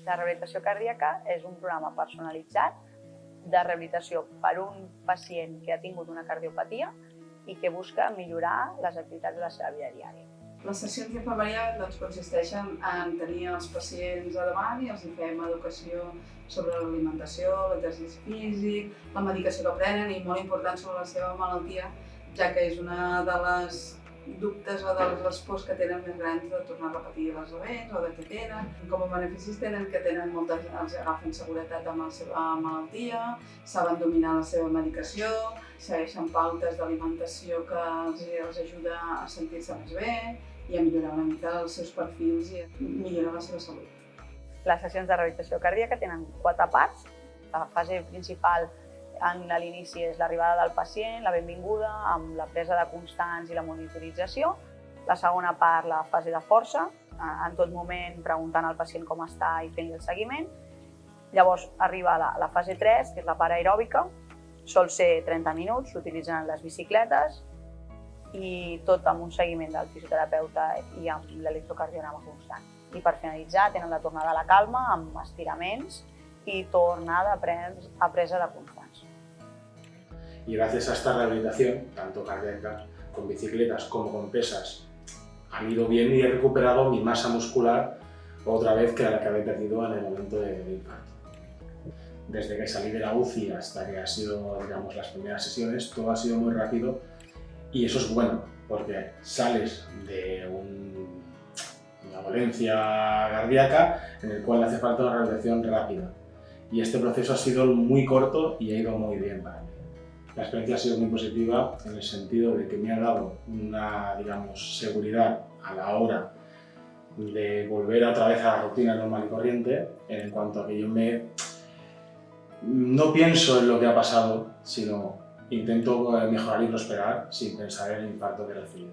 La rehabilitació cardíaca és un programa personalitzat de rehabilitació per a un pacient que ha tingut una cardiopatia i que busca millorar les activitats de la seva vida diària. Les sessions d'infermeria consisteixen en tenir els pacients a davant i els fem educació sobre l'alimentació, l'exercici físic, la medicació que prenen i molt important sobre la seva malaltia, ja que és una de les dubtes o de les pors que tenen més grans de tornar a repetir les events o de què tenen. Com a beneficis tenen que els agafen seguretat amb la seva malaltia, saben dominar la seva medicació, segueixen pautes d'alimentació que els ajuda a sentir-se més bé i a millorar una mica els seus perfils i a millorar la seva salut. Les sessions de rehabilitació cardíaca tenen 4 parts. La fase principal a l'inici és l'arribada del pacient, la benvinguda, amb la presa de constants i la monitorització. La segona part, la fase de força, en tot moment preguntant al pacient com està i fent-li el seguiment. Llavors arriba la fase 3, que és la part aeròbica. Sol ser 30 minuts, s'utilitzen les bicicletes i tot amb un seguiment del fisioterapeuta i amb l'electrocardiograma constant. I per finalitzar tenen la tornada a la calma amb estiraments y tornada a presa de constants. Y gracias a esta rehabilitación, tanto cardíaca con bicicletas como con pesas, han ido bien y he recuperado mi masa muscular otra vez que la que había perdido en el momento del infarto. Desde que salí de la UCI hasta que ha sido, digamos, las primeras sesiones, todo ha sido muy rápido y eso es bueno, porque sales de una dolencia cardíaca en el cual hace falta una rehabilitación rápida. Y este proceso ha sido muy corto y ha ido muy bien para mí. La experiencia ha sido muy positiva en el sentido de que me ha dado una, digamos, seguridad a la hora de volver otra vez a la rutina normal y corriente, en cuanto a que yo no pienso en lo que ha pasado, sino intento mejorar y prosperar sin pensar en el impacto que he recibido.